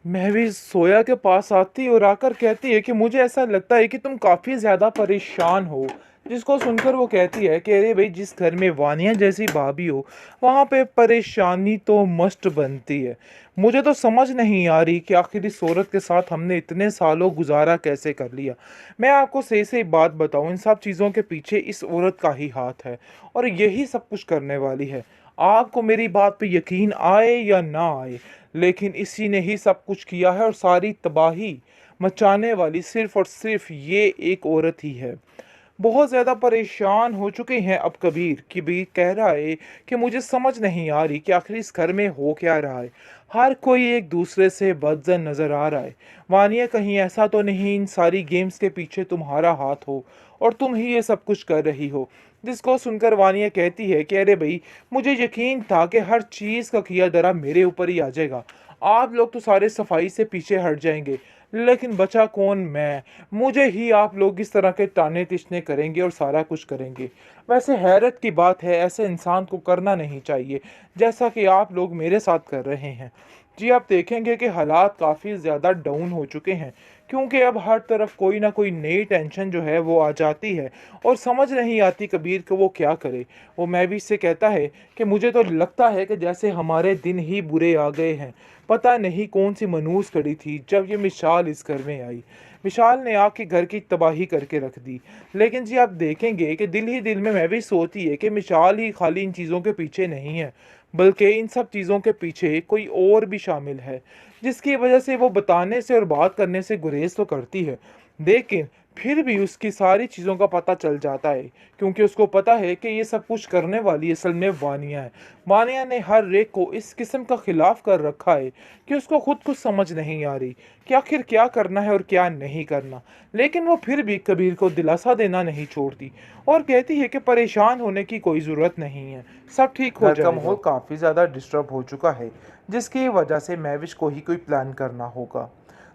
महवी सोया के पास आती और आकर कहती है कि मुझे ऐसा लगता है कि तुम काफ़ी ज़्यादा परेशान हो। जिसको सुनकर वो कहती है कि अरे भाई, जिस घर में वानिया जैसी भाभी हो वहाँ पे परेशानी तो मस्ट बनती है। मुझे तो समझ नहीं आ रही कि आखिर इस औरत के साथ हमने इतने सालों गुजारा कैसे कर लिया। मैं आपको सही सही बात बताऊं, इन सब चीज़ों के पीछे इस औरत का ही हाथ है और यही सब कुछ करने वाली है। आपको मेरी बात पे यकीन आए या ना आए, लेकिन इसी ने ही सब कुछ किया है और सारी तबाही मचाने वाली सिर्फ और सिर्फ ये एक औरत ही है। बहुत ज़्यादा परेशान हो चुके हैं अब कबीर कि भी कह रहा है कि मुझे समझ नहीं आ रही कि आखिर इस घर में हो क्या रहा है। हर कोई एक दूसरे से बदजन नज़र आ रहा है। वानिया, कहीं ऐसा तो नहीं इन सारी गेम्स के पीछे तुम्हारा हाथ हो और तुम ही ये सब कुछ कर रही हो। जिसको सुनकर वानिया कहती है कि अरे भाई, मुझे यकीन था कि हर चीज़ का किया धरा मेरे ऊपर ही आ जाएगा। आप लोग तो सारे सफाई से पीछे हट जाएंगे, लेकिन बचा कौन? मैं। मुझे ही आप लोग इस तरह के ताने तिश्ने करेंगे और सारा कुछ करेंगे। वैसे हैरत की बात है, ऐसे इंसान को करना नहीं चाहिए जैसा कि आप लोग मेरे साथ कर रहे हैं। जी, आप देखेंगे कि हालात काफ़ी ज़्यादा डाउन हो चुके हैं, क्योंकि अब हर तरफ कोई ना कोई नई टेंशन जो है वो आ जाती है और समझ नहीं आती कबीर को वो क्या करे। वो मैं भी इससे कहता है कि मुझे तो लगता है कि जैसे हमारे दिन ही बुरे आ गए हैं। पता नहीं कौन सी मनूस खड़ी थी जब ये मिसाल इस घर में आई। विशाल ने आके घर की तबाही करके रख दी। लेकिन जी, आप देखेंगे कि दिल ही दिल में मैं भी सोचती है कि मिसाल ही खाली इन चीज़ों के पीछे नहीं है, बल्कि इन सब चीज़ों के पीछे कोई और भी शामिल है, जिसकी वजह से वो बताने से और बात करने से गुरेज तो करती है, लेकिन फिर भी उसकी सारी चीज़ों का पता चल जाता है, क्योंकि उसको पता है कि ये सब कुछ करने वाली असल में वानिया है। वानिया ने हर एक को इस किस्म का खिलाफ कर रखा है कि उसको खुद कुछ समझ नहीं आ रही कि आखिर क्या करना है और क्या नहीं करना। लेकिन वो फिर भी कबीर को दिलासा देना नहीं छोड़ती और कहती है कि परेशान होने की कोई ज़रूरत नहीं है, सब ठीक हो जाएगा। घर का माहौल काफ़ी ज़्यादा डिस्टर्ब हो चुका है, जिसकी वजह से महविश को ही कोई प्लान करना होगा।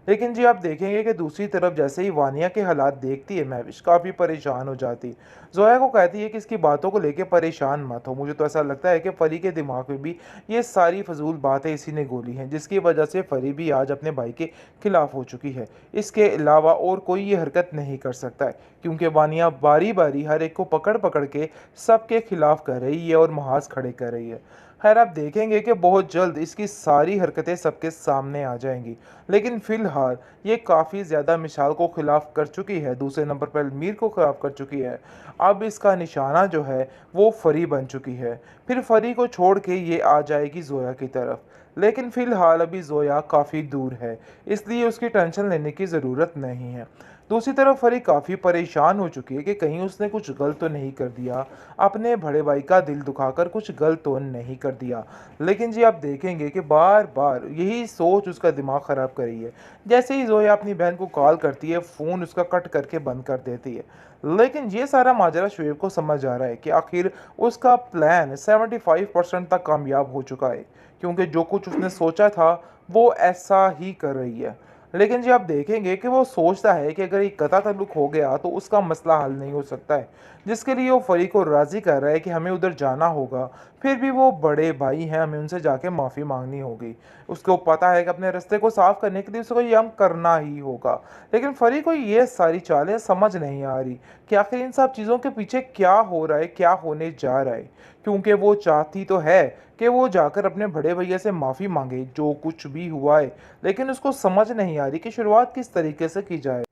लेकिन जी, आप देखेंगे कि दूसरी तरफ जैसे ही वानिया के हालात देखती है महविश काफ़ी परेशान हो जाती। जोया को कहती है कि इसकी बातों को लेकर परेशान मत हो, मुझे तो ऐसा लगता है कि परी के दिमाग में भी ये सारी फजूल बातें इसी ने गोली हैं, जिसकी वजह से परी भी आज अपने भाई के खिलाफ हो चुकी है। इसके अलावा और कोई ये हरकत नहीं कर सकता है, क्योंकि वानिया बारी बारी हर एक को पकड़ पकड़ के सबके खिलाफ कर रही है और महाज खड़े कर रही है। खैर, आप देखेंगे कि बहुत जल्द इसकी सारी हरकतें सबके सामने आ जाएंगी। लेकिन फिलहाल ये काफ़ी ज़्यादा मिसाल को खिलाफ कर चुकी है, दूसरे नंबर पर अलमीर को खिलाफ कर चुकी है। अब इसका निशाना जो है वो फरी बन चुकी है। फिर फरी को छोड़ के ये आ जाएगी जोया की तरफ। लेकिन फिलहाल अभी जोया काफ़ी दूर है, इसलिए उसकी टेंशन लेने की ज़रूरत नहीं है। दूसरी तरफ फरी काफ़ी परेशान हो चुकी है कि कहीं उसने कुछ गलत तो नहीं कर दिया, अपने बड़े भाई का दिल दुखाकर कुछ गलत तो नहीं कर दिया। लेकिन जी, आप देखेंगे कि बार बार यही सोच उसका दिमाग ख़राब कर रही है। जैसे ही जोया अपनी बहन को कॉल करती है, फ़ोन उसका कट करके बंद कर देती है। लेकिन ये सारा माजरा शुएब को समझ आ रहा है कि आखिर उसका प्लान 75% तक कामयाब हो चुका है, क्योंकि जो कुछ उसने सोचा था वो ऐसा ही कर रही है। लेकिन जी, आप देखेंगे कि वो सोचता है कि अगर ये कता ताल्लुक हो गया तो उसका मसला हल नहीं हो सकता है, जिसके लिए वो फरी को राज़ी कर रहा है कि हमें उधर जाना होगा। फिर भी वो बड़े भाई हैं, हमें उनसे जाके माफ़ी मांगनी होगी। उसको पता है कि अपने रास्ते को साफ करने के लिए उसको ये हम करना ही होगा। लेकिन फरी को ये सारी चालें समझ नहीं आ रही कि आखिर इन सब चीज़ों के पीछे क्या हो रहा है, क्या होने जा रहा है, क्योंकि वो चाहती तो है कि वो जाकर अपने बड़े भैया से माफ़ी मांगे जो कुछ भी हुआ है, लेकिन उसको समझ नहीं आ रही कि शुरुआत किस तरीके से की जाए।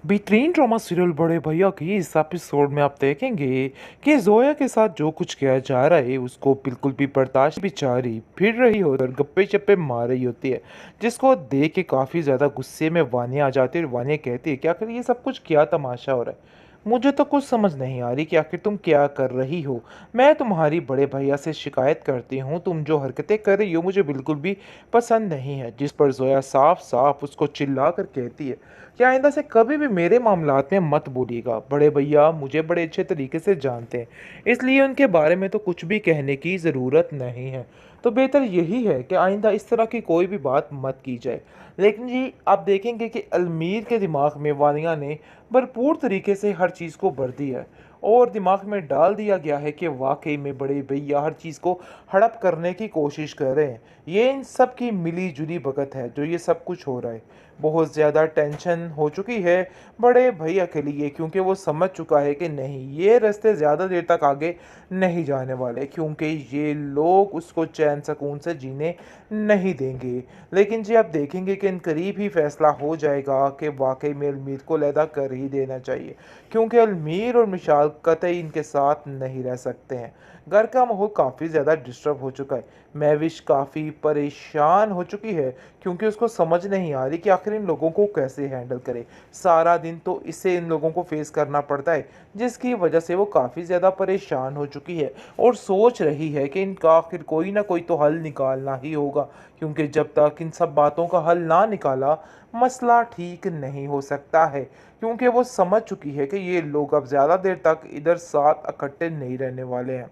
बेहतरीन ड्रामा सीरियल बड़े भैया की इस एपिसोड में आप देखेंगे कि जोया के साथ जो कुछ किया जा रहा है उसको बिल्कुल भी बर्दाश्त, बेचारी फिर रही हो और गप्पे चप्पे मार रही होती है, जिसको देख के काफ़ी ज़्यादा गुस्से में वानिया आ जाती है और वानिया कहती है कि आखिर ये सब कुछ क्या तमाशा हो रहा है। मुझे तो कुछ समझ नहीं आ रही कि आखिर तुम क्या कर रही हो। मैं तुम्हारी बड़े भैया से शिकायत करती हूँ, तुम जो हरकतें कर रही हो मुझे बिल्कुल भी पसंद नहीं है। जिस पर जोया साफ साफ उसको चिल्ला कर कहती है कि आइंदा से कभी भी मेरे मामलात में मत बोलिएगा। बड़े भैया मुझे बड़े अच्छे तरीके से जानते हैं, इसलिए उनके बारे में तो कुछ भी कहने की ज़रूरत नहीं है। तो बेहतर यही है कि आइंदा इस तरह की कोई भी बात मत की जाए। लेकिन जी, आप देखेंगे कि अलमीर के दिमाग में वानिया ने भरपूर तरीके से हर चीज़ को भर दिया है और दिमाग में डाल दिया गया है कि वाक़ई में बड़े भैया हर चीज़ को हड़प करने की कोशिश कर रहे हैं। ये इन सब की मिली-जुली भगत है जो ये सब कुछ हो रहा है। बहुत ज़्यादा टेंशन हो चुकी है बड़े भैया के लिए, क्योंकि वो समझ चुका है कि नहीं, ये रास्ते ज़्यादा देर तक आगे नहीं जाने वाले, क्योंकि ये लोग उसको चैन सुकून से जीने नहीं देंगे। लेकिन जी आप देखेंगे कि इन करीब ही फैसला हो जाएगा कि वाक़ई में अलमीर को अलहदा कर ही देना चाहिए, क्योंकि अलमीर और मिशाल कतई इनके साथ नहीं रह सकते हैं। घर का माहौल काफ़ी ज़्यादा डिस्टर्ब हो चुका है। महविश काफ़ी परेशान हो चुकी है, क्योंकि उसको समझ नहीं आ रही कि आखिर इन लोगों को कैसे हैंडल करे। सारा दिन तो इसे इन लोगों को फेस करना पड़ता है, जिसकी वजह से वो काफ़ी ज़्यादा परेशान हो चुकी है और सोच रही है कि इनका आखिर कोई ना कोई तो हल निकालना ही होगा, क्योंकि जब तक इन सब बातों का हल ना निकाला, मसला ठीक नहीं हो सकता है। क्योंकि वो समझ चुकी है कि ये लोग अब ज़्यादा देर तक इधर साथ इकट्ठे नहीं रहने वाले हैं।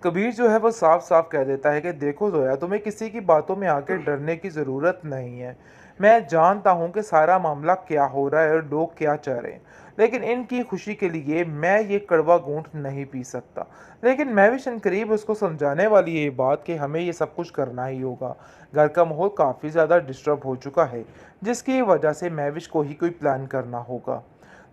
कबीर जो है वो साफ-साफ कह देता है कि देखो ज़ोया, तुम्हें किसी की बातों में आके डरने की ज़रूरत नहीं है। मैं जानता हूँ कि सारा मामला क्या हो रहा है और लोग क्या चाह रहे हैं। लेकिन इनकी खुशी के लिए मैं ये कड़वा घूंट नहीं पी सकता। लेकिन मैं भी करीब उसको समझाने वाली ये बात कि हमें ये सब कुछ करना ही होगा। घर का माहौल काफ़ी ज़्यादा डिस्टर्ब हो चुका है, जिसकी वजह से महविश को ही कोई प्लान करना होगा।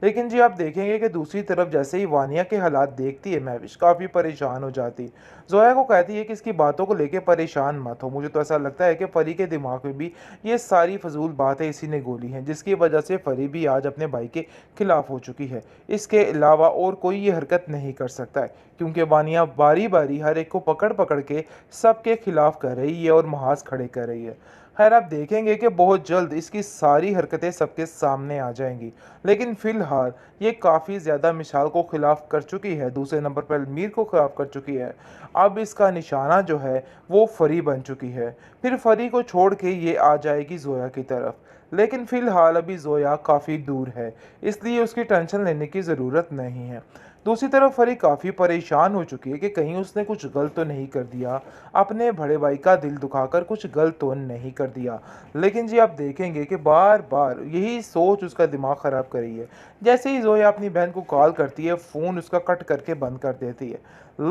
लेकिन जी आप देखेंगे कि दूसरी तरफ जैसे ही वानिया के हालात देखती है, महविश काफ़ी परेशान हो जाती। ज़ोया को कहती है कि इसकी बातों को लेके परेशान मत हो। मुझे तो ऐसा लगता है कि परी के दिमाग में भी ये सारी फजूल बातें इसी ने गोली हैं, जिसकी वजह से परी भी आज अपने भाई के खिलाफ हो चुकी है। इसके अलावा और कोई ये हरकत नहीं कर सकता है, क्योंकि वानिया बारी बारी हर एक को पकड़ पकड़ के सबके खिलाफ कर रही है और महाज खड़े कर रही है। खैर आप देखेंगे कि बहुत जल्द इसकी सारी हरकतें सबके सामने आ जाएंगी। लेकिन फ़िलहाल ये काफ़ी ज़्यादा मिसाल को ख़िलाफ़ कर चुकी है, दूसरे नंबर पर अलमीर को ख़िलाफ़ कर चुकी है। अब इसका निशाना जो है वो फरी बन चुकी है। फिर फरी को छोड़ के ये आ जाएगी ज़ोया की तरफ। लेकिन फ़िलहाल अभी ज़ोया काफ़ी दूर है, इसलिए उसकी टेंशन लेने की ज़रूरत नहीं है। दूसरी तरफ फरी काफ़ी परेशान हो चुकी है कि कहीं उसने कुछ गलत तो नहीं कर दिया, अपने बड़े भाई का दिल दुखाकर कुछ गलत तो नहीं कर दिया। लेकिन जी आप देखेंगे कि बार-बार यही सोच उसका दिमाग ख़राब कर रही है। जैसे ही ज़ोया अपनी बहन को कॉल करती है, फ़ोन उसका कट करके बंद कर देती है।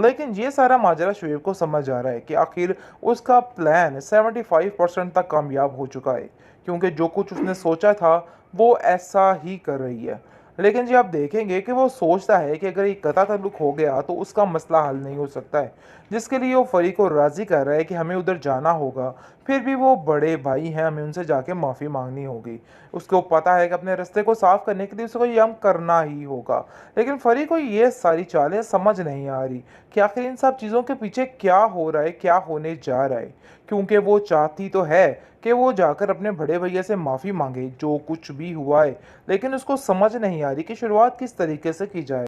लेकिन ये सारा माजरा शुएब को समझ आ रहा है कि आखिर उसका प्लान 75% तक कामयाब हो चुका है, क्योंकि जो कुछ उसने सोचा था, वो ऐसा ही कर रही है। लेकिन जी आप देखेंगे कि वो सोचता है कि अगर ये कता-तल्लुक हो गया तो उसका मसला हल नहीं हो सकता है, जिसके लिए वो फरी को राज़ी कर रहा है कि हमें उधर जाना होगा। फिर भी वो बड़े भाई हैं, हमें उनसे जाके माफ़ी मांगनी होगी। उसको पता है कि अपने रास्ते को साफ़ करने के लिए उसको ये हम करना ही होगा। लेकिन फरी को ये सारी चालें समझ नहीं आ रही कि आखिर इन सब चीज़ों के पीछे क्या हो रहा है, क्या होने जा रहा है। क्योंकि वो चाहती तो है कि वो जाकर अपने बड़े भैया से माफ़ी मांगे जो कुछ भी हुआ है, लेकिन उसको समझ नहीं आ रही कि शुरुआत किस तरीके से की जाए।